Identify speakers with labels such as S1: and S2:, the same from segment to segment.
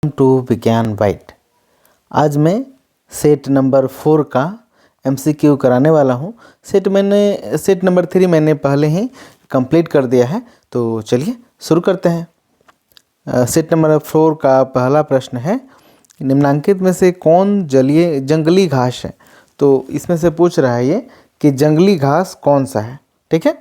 S1: To विज्ञान bite. आज मैं सेट नंबर 4 का MCQ कराने वाला हूँ। सेट नंबर 3 मैंने पहले ही कंप्लीट कर दिया है, तो चलिए शुरू करते हैं। सेट नंबर 4 का पहला प्रश्न है, निम्नांकित में से कौन जंगली घास है। तो इसमें से पूछ रहा है ये कि जंगली घास कौन सा है। ठीक है,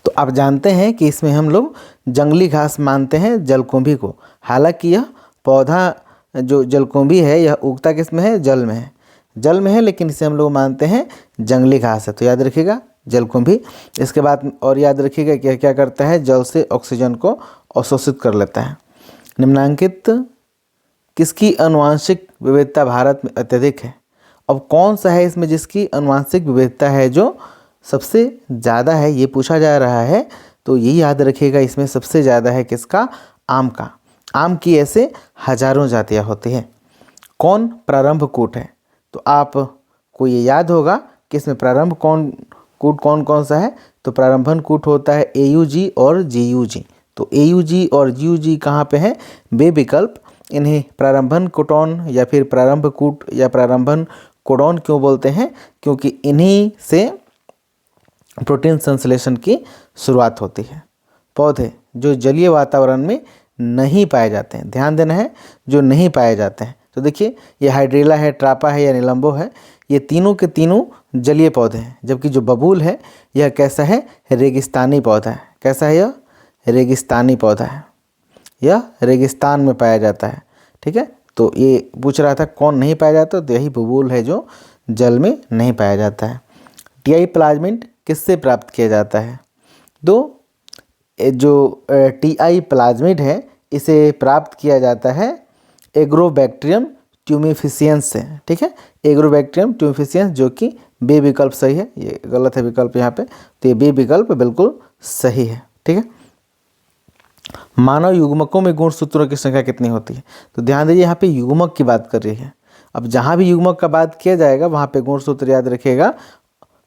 S1: तो आप जानते हैं कि इसमें हम लोग जंगली घास मानते हैं जलकुंभी को। हालांकि यह पौधा जो जलकुंभी है यह उगता किस में है, जल में है, लेकिन इसे हम लोग मानते हैं जंगली घास है। तो याद रखिएगा जलकुंभी। इसके बाद और याद रखिएगा क्या क्या करता है, जल से ऑक्सीजन को अवशोषित कर लेता है। निम्नांकित किसकी आनुवांशिक विविधता भारत में अत्यधिक है। अब कौन सा है इसमें जिसकी आनुवांशिक विविधता है जो सबसे ज़्यादा है, ये पूछा जा रहा है। तो यही याद रखिएगा, इसमें सबसे ज़्यादा है किसका, आम का। आम की ऐसे हजारों जातियाँ होती हैं। कौन प्रारंभ कूट है, तो आपको ये याद होगा कि इसमें प्रारंभ कूट कौन सा है। तो प्रारंभन कूट होता है AUG और GUG। तो AUG और GUG कहाँ पे है, बेविकल्प। इन्हें प्रारंभन कोटॉन या फिर प्रारंभ कूट या प्रारंभन कोडॉन क्यों बोलते हैं, क्योंकि इन्हीं से प्रोटीन संश्लेषण की शुरुआत होती है। पौधे जो जलीय वातावरण में नहीं पाए जाते हैं, ध्यान देना है, जो नहीं पाए जाते हैं। तो देखिए ये हाइड्रेला है, ट्रापा है या निलंबो है, ये तीनों के तीनों जलीय पौधे हैं। जबकि जो बबूल है यह कैसा है, रेगिस्तानी पौधा है। कैसा है, यह रेगिस्तानी पौधा है, यह रेगिस्तान में पाया जाता है। ठीक है, तो ये पूछ रहा था कौन नहीं पाया जाता, तो यही बबूल है जो जल में नहीं पाया जाता है। TI प्लाज्मिड किससे प्राप्त किया जाता है। तो जो TI प्लाज्मिड है इसे प्राप्त किया जाता है एग्रोबैक्टीरियम ट्यूमिफिशियंस से। ठीक है, एग्रोबैक्टीरियम ट्यूमिफिशियंस, जो कि बे विकल्प सही है, ये गलत है विकल्प यहाँ पे। तो ये बे विकल्प बिल्कुल सही है। ठीक है, मानव युग्मकों में गुणसूत्रों की संख्या कितनी होती है। तो ध्यान दीजिए यहाँ पे युग्मक की बात कर रही है। अब जहाँ भी युग्मक का बात किया जाएगा वहाँ पे गुणसूत्र याद रखिएगा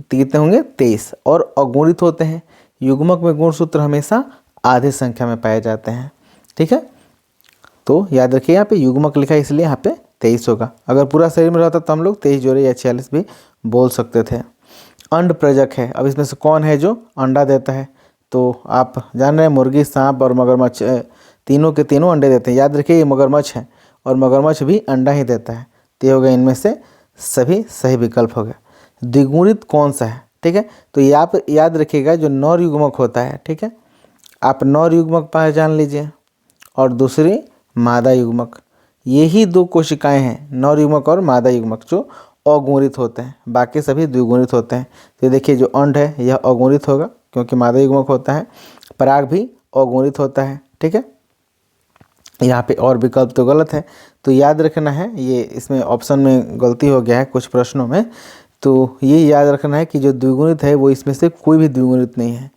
S1: कितने होंगे, 23। और अगुणित होते हैं। युग्मक में गुणसूत्र हमेशा आधे संख्या में पाए जाते हैं। ठीक है, तो याद रखिए यहाँ पे युग्मक लिखा है इसलिए यहाँ पे 23 होगा। अगर पूरा शरीर में रहता तो हम लोग 23 जोड़े या 46 भी बोल सकते थे। अंड प्रजक है, अब इसमें से कौन है जो अंडा देता है। तो आप जान रहे हैं मुर्गी, सांप और मगरमच्छ तीनों के तीनों अंडे देते हैं। याद रखिए ये मगरमच्छ है और मगरमच्छ भी अंडा ही देता है। तो ये हो गया, इनमें से सभी सही विकल्प हो गया। द्विगुणित कौन सा है। ठीक है, तो ये आप याद रखिएगा जो नर युग्मक होता है। ठीक है, आप नर युग्मक पहचान लीजिए और दूसरी मादा युग्मक। यही दो कोशिकाएं हैं, नर युग्मक और मादा युग्मक, जो अगुणित होते हैं। बाकी सभी द्विगुणित होते हैं। तो देखिए जो अंड है यह अगुणित होगा क्योंकि मादा युग्मक होता है। पराग भी अगुणित होता है। ठीक है, यहाँ पे और विकल्प तो गलत है, तो याद रखना है, ये इसमें ऑप्शन में गलती हो गया है कुछ प्रश्नों में। तो ये याद रखना है कि जो द्विगुणित है वो इसमें से कोई भी द्विगुणित नहीं है।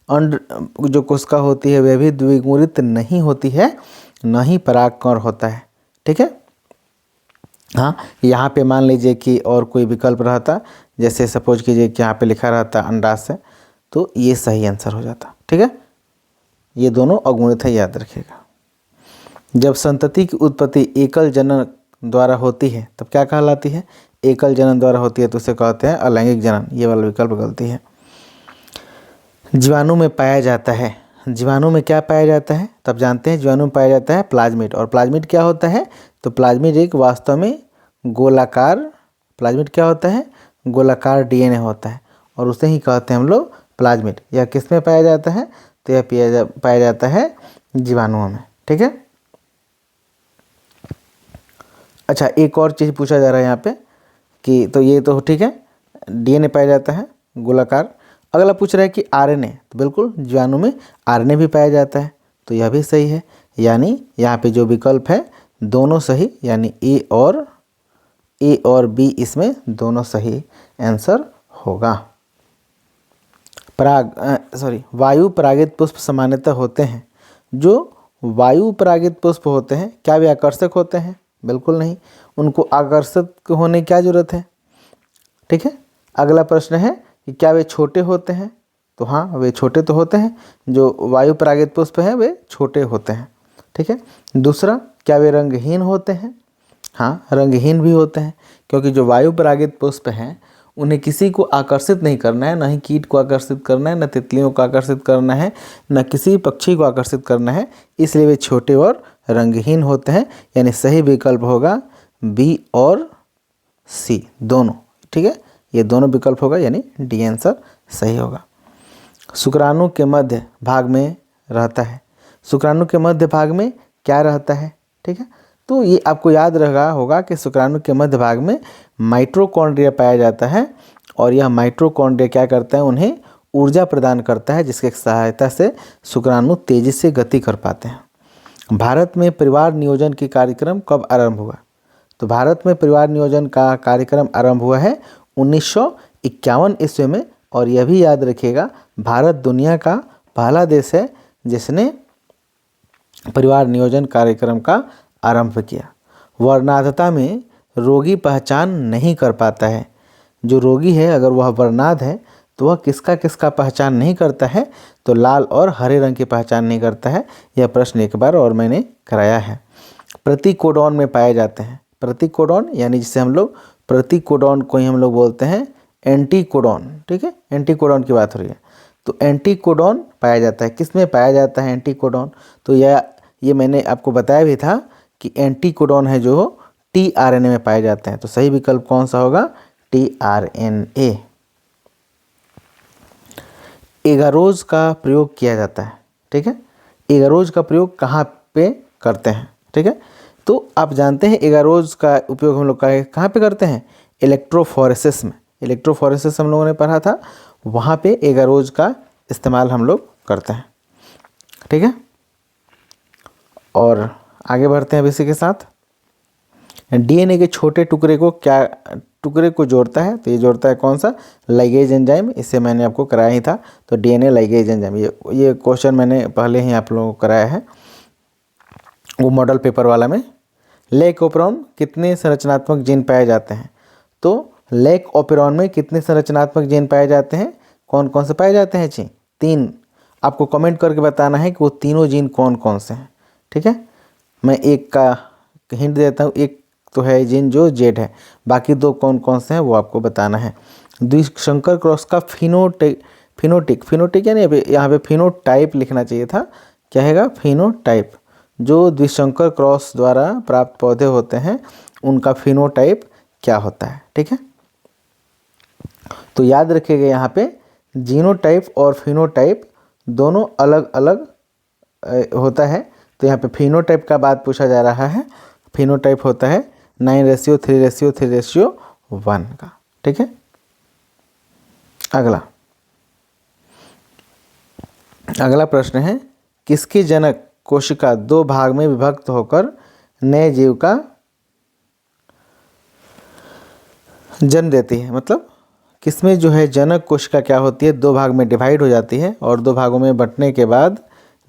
S1: अंड जो कोशिका होती है वह भी द्विगुणित नहीं होती है, न ही परागकण होता है। ठीक है, हाँ यहाँ पे मान लीजिए कि और कोई विकल्प रहता, जैसे सपोज कीजिए कि यहाँ पे लिखा रहता अंडाशय, तो ये सही आंसर हो जाता। ठीक है, ये दोनों अगुणित है, याद रखिएगा। जब संतति की उत्पत्ति एकल जनन द्वारा होती है तब क्या कहलाती है, एकल जनन द्वारा होती है तो उसे कहते हैं अलैंगिक जनन। ये वाला विकल्प गलती है। जीवाणु में पाया जाता है, जीवाणु में क्या पाया जाता है, तब जानते हैं जीवाणु में पाया जाता है प्लाज्मिड। और प्लाज्मिड क्या होता है, तो प्लाज्मिड एक वास्तव में गोलाकार, प्लाज्मिड क्या होता है, गोलाकार DNA होता है और उसे ही कहते हैं हम लोग प्लाज्मिड। यह किस में पाया जाता है, तो यह पाया जाता है जीवाणुओं में। ठीक है, अच्छा एक और चीज़ पूछा जा रहा है यहाँ पे कि, तो ये तो ठीक है, DNA पाया जाता है गोलाकार। अगला पूछ रहा है कि RNA, तो बिल्कुल जीवाणु में RNA भी पाया जाता है, तो यह भी सही है। यानी यहाँ पे जो विकल्प है दोनों सही, यानी A और B इसमें दोनों सही आंसर होगा। वायु परागित पुष्प सामान्यतः होते हैं, जो वायु परागित पुष्प होते हैं क्या वे आकर्षक होते हैं, बिल्कुल नहीं। उनको आकर्षक होने की क्या जरूरत है। ठीक है, अगला प्रश्न है कि क्या वे छोटे होते हैं, तो हाँ वे छोटे तो होते हैं, जो वायु परागित पुष्प हैं वे छोटे होते हैं। ठीक है। दूसरा, क्या वे रंगहीन होते हैं? हाँ, रंगहीन भी होते हैं, क्योंकि जो वायु परागित पुष्प हैं उन्हें किसी को आकर्षित नहीं करना है, ना ही कीट को आकर्षित करना है, न तितलियों को आकर्षित करना है, न किसी पक्षी को आकर्षित करना है, इसलिए वे छोटे और रंगहीन होते हैं। यानी सही विकल्प होगा बी और सी दोनों, ठीक है। ये दोनों विकल्प होगा, यानी डी आंसर सही होगा। शुक्राणु के मध्य भाग में रहता है। शुक्राणु के मध्य भाग में क्या रहता है? ठीक है, तो ये आपको याद रहा होगा कि शुक्राणु के मध्य भाग में माइटोकॉन्ड्रिया पाया जाता है, और यह माइटोकॉन्ड्रिया क्या करता है? उन्हें ऊर्जा प्रदान करता है, जिसकी सहायता से शुक्राणु तेजी से गति कर पाते हैं। भारत में परिवार नियोजन की कार्यक्रम कब आरंभ हुआ? तो भारत में परिवार नियोजन का कार्यक्रम आरंभ हुआ है 1951 ईस्वी में, और यह भी याद रखिएगा भारत दुनिया का पहला देश है जिसने परिवार नियोजन कार्यक्रम का आरंभ किया। वर्णांधता में रोगी पहचान नहीं कर पाता है। जो रोगी है अगर वह वर्णांध है तो वह किसका किसका पहचान नहीं करता है? तो लाल और हरे रंग की पहचान नहीं करता है। यह प्रश्न एक बार और मैंने कराया है। प्रतिकोडॉन में पाए जाते हैं। प्रतिकोडॉन यानी जिसे हम लोग प्रतिकोडॉन को ही हम लोग बोलते हैं एंटीकोडॉन, ठीक है, एंटीकोडॉन की बात हो रही है। तो एंटीकोडॉन पाया जाता है, किस में पाया जाता है एंटीकोडॉन? तो ये मैंने आपको बताया भी था कि एंटीकोडॉन है जो टीआरएनए में पाए जाते हैं। तो सही विकल्प कौन सा होगा? टीआरएनए। एगारोज का प्रयोग किया जाता है, ठीक है। एगारोज का प्रयोग कहाँ पे करते हैं? ठीक है, तो आप जानते हैं एगारोज का उपयोग हम लोग कहाँ पे करते हैं? इलेक्ट्रोफोरेसिस में। इलेक्ट्रोफोरेसिस हम लोगों ने पढ़ा था, वहाँ पे एगारोज का इस्तेमाल हम लोग करते हैं, ठीक है। और आगे बढ़ते हैं अब इसी के साथ। डीएनए के छोटे टुकड़े को जोड़ता है? तो ये जोड़ता है कौन सा? Ligase enzyme. इससे मैंने आपको कराया ही था। तो डीएनए लाइगेज एंजाइम, ये क्वेश्चन मैंने पहले ही आप लोगों को कराया है, वो मॉडल पेपर वाला में। लेक ओपेरॉन कितने संरचनात्मक जीन पाए जाते हैं? तो लेक ओपेरॉन में कितने संरचनात्मक जीन पाए जाते हैं? कौन कौन से पाए जाते हैं जी? 3। आपको कमेंट करके बताना है कि वो तीनों जीन कौन कौन से हैं, ठीक है। मैं एक का हिंट देता हूँ, एक तो है जीन जो जेड है, बाकी 2 कौन कौन से हैं वो आपको बताना है। द्विसंकर क्रॉस का फिनोटिक यानी यहाँ पे फिनोटाइप लिखना चाहिए था, क्या हैगा? फिनोटाइप। जो द्विसंकर क्रॉस द्वारा प्राप्त पौधे होते हैं उनका फिनोटाइप क्या होता है, ठीक है। तो याद रखिएगा यहाँ पे जीनोटाइप और फिनोटाइप दोनों अलग अलग होता है। तो यहाँ पे फिनोटाइप का बात पूछा जा रहा है। फिनोटाइप होता है 9:3:3:1 का, ठीक है। अगला प्रश्न है, किसकी जनक कोशिका 2 भाग में विभक्त होकर नए जीव का जन्म देती है? मतलब किसमें जो है जनक कोशिका क्या होती है? 2 भाग में डिवाइड हो जाती है और 2 भागों में बंटने के बाद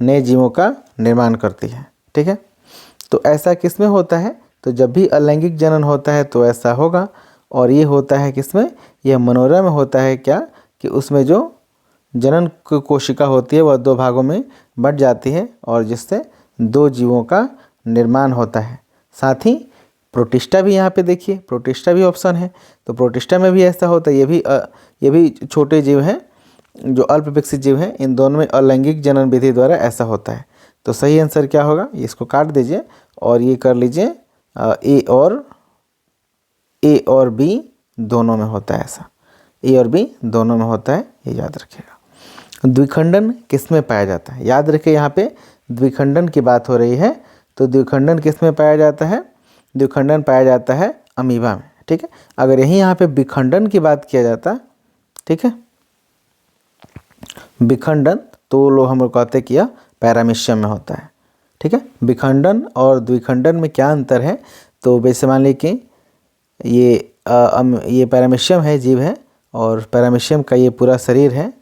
S1: नए जीवों का निर्माण करती है, ठीक है। तो ऐसा किसमें होता है? तो जब भी अलैंगिक जनन होता है तो ऐसा होगा, और ये होता है किसमें? यह मनोरम में होता है क्या कि उसमें जो जनन कोशिका होती है वह 2 भागों में बंट जाती है और जिससे 2 जीवों का निर्माण होता है। साथ ही प्रोटिस्टा भी यहाँ पे देखिए, प्रोटिस्टा भी ऑप्शन है, तो प्रोटिस्टा में भी ऐसा होता है। ये भी छोटे जीव हैं जो अल्प विकसित जीव हैं, इन दोनों में अलैंगिक जनन विधि द्वारा ऐसा होता है। तो सही आंसर क्या होगा? इसको काट दीजिए और ये कर लीजिए ए और बी दोनों में होता है ऐसा, ए और बी दोनों में होता है, ये याद रखिएगा। द्विखंडन किस में पाया जाता है? याद रखिए यहाँ पे द्विखंडन की बात हो रही है, तो द्विखंडन किस में पाया जाता है? द्विखंडन पाया जाता है अमीबा में, ठीक है। अगर यहीं यहाँ पे विखंडन की बात किया जाता, ठीक है, विखंडन, तो लोग हम लोग कहते कि यह पैरामीशियम में होता है, ठीक है। विखंडन और द्विखंडन में क्या अंतर है? तो वैसे मान लीजिए कि ये पैरामीशियम है, जीव है, और पैरामीशियम का ये पूरा शरीर है।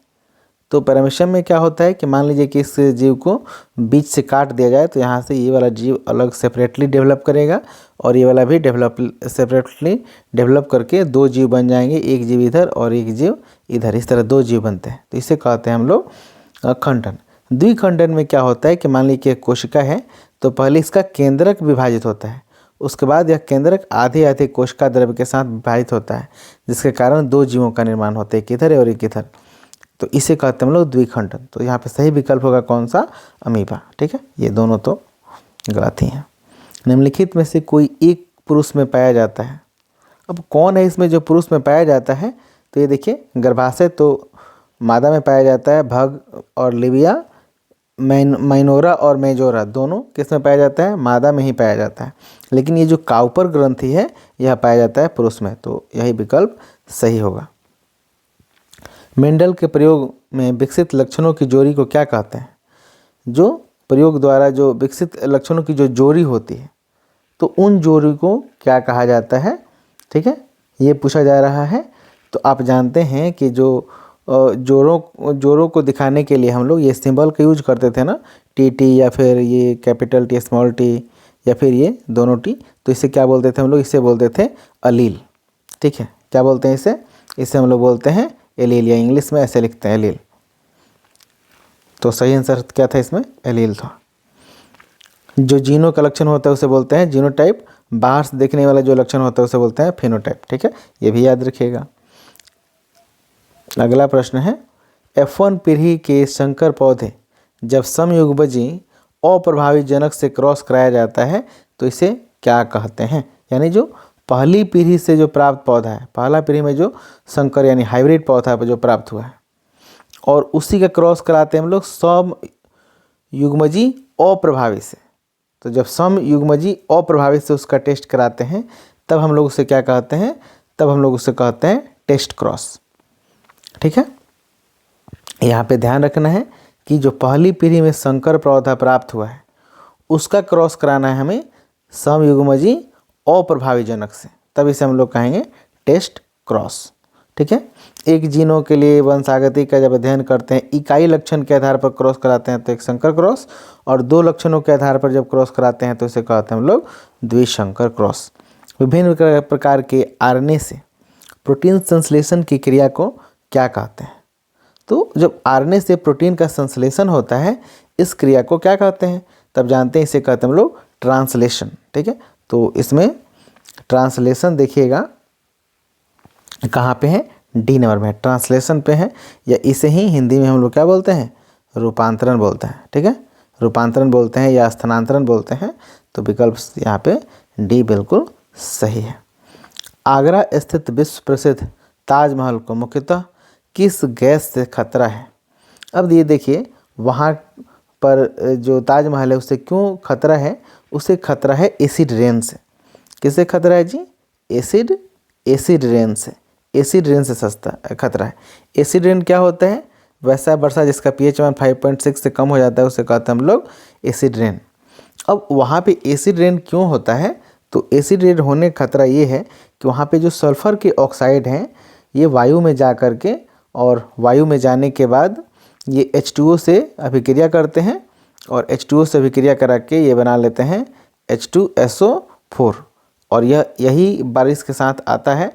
S1: तो पैरामीशियम में क्या होता है कि मान लीजिए कि इस जीव को बीच से काट दिया जाए तो यहाँ से ये वाला जीव अलग सेपरेटली डेवलप करेगा और ये वाला भी सेपरेटली डेवलप करके 2 जीव बन जाएंगे, एक जीव इधर और एक जीव इधर, इस तरह 2 जीव बनते हैं। तो इसे कहते हैं हम लोग खंडन। द्विखंडन में क्या होता है कि मान लीजिए कि कोशिका है तो पहले इसका केंद्रक विभाजित होता है, उसके बाद यह केंद्रक आधे आधे कोशिका द्रव्य के साथ विभाजित होता है, जिसके कारण दो जीवों का निर्माण होता है, एक इधर और एक इधर। तो इसे कहते हैं हम लोग द्विखंडन। तो यहाँ पे सही विकल्प होगा कौन सा? अमीबा। ठीक है, ये दोनों तो गलत ही हैं। निम्नलिखित में से कोई एक पुरुष में पाया जाता है। अब कौन है इसमें जो पुरुष में पाया जाता है? तो ये देखिए, गर्भाशय तो मादा में पाया जाता है, भग और लिबिया, माइनोरा और मेजोरा दोनों किस में पाया जाता है? मादा में ही पाया जाता है। लेकिन ये जो काउपर ग्रंथि है यह पाया जाता है पुरुष में, तो यही विकल्प सही होगा। मेंडल के प्रयोग में विकसित लक्षणों की जोड़ी को क्या कहते हैं? जो प्रयोग द्वारा जो विकसित लक्षणों की जो जोड़ी होती है, तो उन जोड़ी को क्या कहा जाता है? ठीक है, ये पूछा जा रहा है। तो आप जानते हैं कि जो जोड़ों को दिखाने के लिए हम लोग ये सिंबल का यूज करते थे ना, टी या फिर ये कैपिटल टी, स्मॉल टी, या फिर ये दोनों टी। तो इसे क्या बोलते थे हम लोग? इसे बोलते थे अलील। ठीक है, क्या बोलते हैं इसे हम लोग बोलते हैं एलील, या इंग्लिश में ऐसे लिखते हैं एलील। तो सही आंसर क्या था इसमें? एलील था। जो जीनों का लक्षण होता है उसे बोलते हैं जीनोटाइप। बाहर से देखने वाला जो लक्षण होता है उसे बोलते हैं फेनोटाइप। ठीक है, ये भी याद रखिएगा। अगला प्रश्न है, F1 पीढ़ी के संकर पौधे जब समयुग्मजी अप्रभावी जनक से क्रॉस कराया जाता है तो इसे क्या कहते हैं? यानी जो पहली पीढ़ी से जो प्राप्त पौधा है, पहला पीढ़ी में जो संकर यानी हाइब्रिड पौधा जो प्राप्त हुआ है और उसी का क्रॉस कराते हैं हम लोग समयुग्मजी अप्रभावी से। तो जब समयुग्मजी अप्रभावी से उसका टेस्ट कराते हैं तब हम लोग उसे क्या कहते हैं? तब हम लोग उसे कहते हैं टेस्ट क्रॉस। ठीक है, यहाँ पे ध्यान रखना है कि जो पहली पीढ़ी में संकर पौधा प्राप्त हुआ है उसका क्रॉस कराना है हमें समयुग्मजी अप्रभावी जनक से, तब इसे हम लोग कहेंगे टेस्ट क्रॉस। ठीक है, एक जीनों के लिए वंशागति का जब अध्ययन करते हैं, इकाई लक्षण के आधार पर क्रॉस कराते हैं तो एक संकर क्रॉस, और दो लक्षणों के आधार पर जब क्रॉस कराते हैं तो इसे कहते हैं हम लोग द्विसंकर क्रॉस। विभिन्न प्रकार के आरएनए से प्रोटीन संश्लेषण की क्रिया को क्या कहते हैं? तो जब आरएनए से प्रोटीन का संश्लेषण होता है इस क्रिया को क्या कहते हैं? तब जानते हैं इसे कहते हैं हम लोग ट्रांसलेशन। ठीक है, तो इसमें ट्रांसलेशन देखिएगा कहाँ पे है? डी नंबर में ट्रांसलेशन पे है, या इसे ही हिंदी में हम लोग क्या बोलते हैं? रूपांतरण बोलते हैं। ठीक है, रूपांतरण बोलते हैं या स्थानांतरण बोलते हैं। तो विकल्प यहाँ पे डी बिल्कुल सही है। आगरा स्थित विश्व प्रसिद्ध ताजमहल को मुख्यतः किस गैस से खतरा है? अब ये देखिए, वहाँ पर जो ताजमहल है उसे क्यों खतरा है? उसे खतरा है एसिड रेन से। किससे खतरा है जी? एसिड रेन से। एसिड रेन से सस्ता खतरा है। एसिड रेन क्या होता है? वैसा वर्षा जिसका pH मान 5.6 से कम हो जाता है उसे कहते हैं हम लोग एसिड रेन। अब वहाँ पे एसिड रेन क्यों होता है? तो एसिड रेन होने का खतरा ये है कि वहाँ पे जो सल्फ़र के ऑक्साइड हैं ये वायु में जा कर के, और वायु में जाने के बाद ये H2O से अभिक्रिया करते हैं, और H2O से अभिक्रिया करा के ये बना लेते हैं H2SO4, और यही बारिश के साथ आता है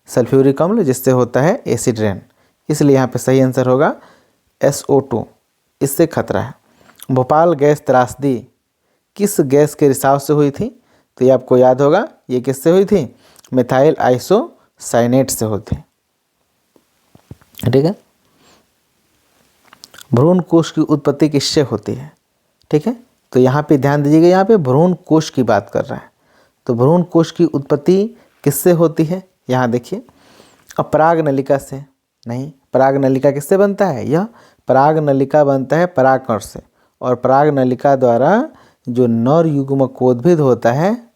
S1: सल्फ्यूरिक अम्ल, जिससे होता है एसिड रेन। इसलिए यहाँ पे सही आंसर होगा SO2, इससे खतरा है। भोपाल गैस त्रासदी किस गैस के रिसाव से हुई थी? तो ये आपको याद होगा, ये किससे हुई थी? मिथाइल आइसोसाइनेट से हुई थी। ठीक है, भ्रूण कोश की उत्पत्ति किससे होती है? ठीक है, तो यहाँ पे ध्यान दीजिएगा, यहाँ पे भ्रूण कोश की बात कर रहा है। तो भ्रूण कोश की उत्पत्ति किससे होती है? यहाँ देखिए, अपराग नलिका से नहीं, पराग नलिका किससे बनता है? यह पराग नलिका बनता है परागकण से, और पराग नलिका द्वारा जो नर युग्मकोद्भिद होता है,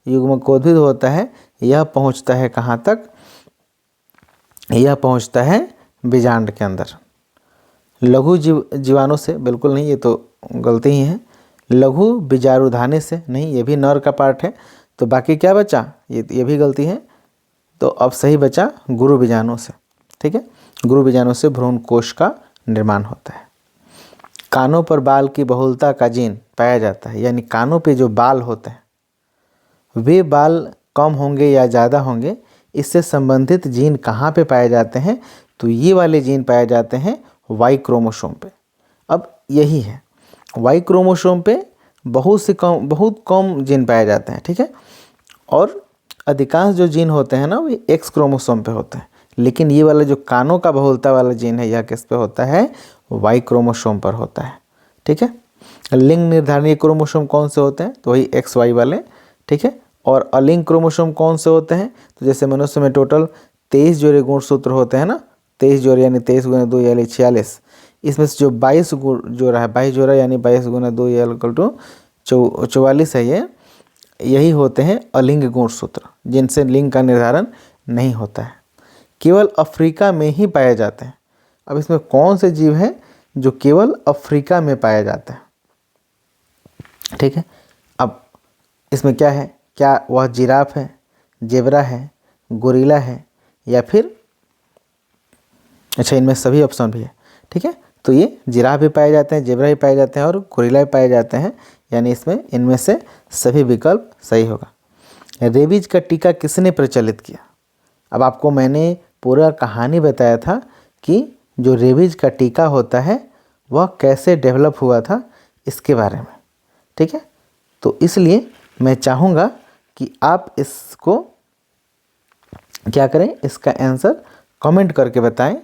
S1: युग्मकोद्भिद होता है, यह पहुंचता है कहाँ तक? यह पहुंचता है बीजांड के अंदर। लघु जीवाणु से बिल्कुल नहीं, ये तो गलती ही है। लघु बीजाणुधानी से नहीं, ये भी नर का पार्ट है। तो बाकी क्या बचा? ये भी गलती है। तो अब सही बचा गुरु बीजाणु से। ठीक है, गुरु बीजाणु से भ्रूण कोश का निर्माण होता है। कानों पर बाल की बहुलता का जीन पाया जाता है, यानी कानों पे जो बाल होते हैं वे बाल कम होंगे या ज़्यादा होंगे, इससे संबंधित जीन कहाँ पे पाए जाते हैं? तो ये वाले जीन पाए जाते हैं वाई क्रोमोसोम पे। यही है। वाई क्रोमोसोम पे बहुत कम जीन पाए जाते हैं, ठीक है। और अधिकांश जो जीन होते हैं ना वो एक्स क्रोमोसोम पे होते हैं, लेकिन ये वाला जो कानों का बहुलता वाला जीन है यह किस पे होता है, वाई क्रोमोसोम पर होता है, ठीक है। लिंग निर्धारणीय क्रोमोसोम कौन से होते हैं, तो वही एक्स वाई वाले, ठीक है। और अलिंग क्रोमोसोम कौन से होते हैं, तो जैसे मनुष्य में टोटल 23 जोड़े गुणसूत्र होते हैं ना, 23 जोड़े यानी 23 गुना 2 यानी 46। इसमें से जो 22 जोड़ा है, 22 जोड़ा यानी 22 गुना 2 इक्वल टू 44 है, यही होते हैं अलिंग गुणसूत्र, जिनसे लिंग का निर्धारण नहीं होता है, केवल अफ्रीका में ही पाए जाते हैं। अब इसमें कौन से जीव हैं जो केवल अफ्रीका में पाया जाता है, ठीक है। अब इसमें क्या है, क्या वह जिराफ है, जेब्रा है, गोरिल्ला है, या फिर अच्छा इनमें सभी ऑप्शन भी है, ठीक है। तो ये जिराफ भी पाए जाते हैं, जेब्रा भी पाए जाते हैं और गोरिल्ला भी पाए जाते हैं, यानी इसमें इनमें से सभी विकल्प सही होगा। रेबीज का टीका किसने प्रचलित किया। अब आपको मैंने पूरा कहानी बताया था कि जो रेबीज का टीका होता है वह कैसे डेवलप हुआ था इसके बारे में, ठीक है। तो इसलिए मैं चाहूँगा कि आप इसको क्या करें, इसका आंसर कमेंट करके बताएं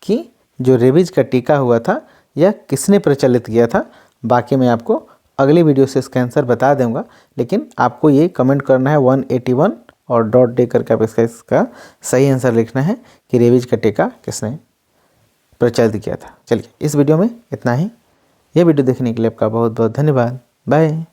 S1: कि जो रेबीज का टीका हुआ था यह किसने प्रचलित किया था। बाकी मैं आपको अगली वीडियो से इसका आंसर बता दूंगा, लेकिन आपको ये कमेंट करना है 181 और डॉट दे करके आप इसका सही आंसर लिखना है कि रेबीज का टीका किसने प्रचलित किया था। चलिए इस वीडियो में इतना ही। यह वीडियो देखने के लिए आपका बहुत बहुत धन्यवाद। बाय।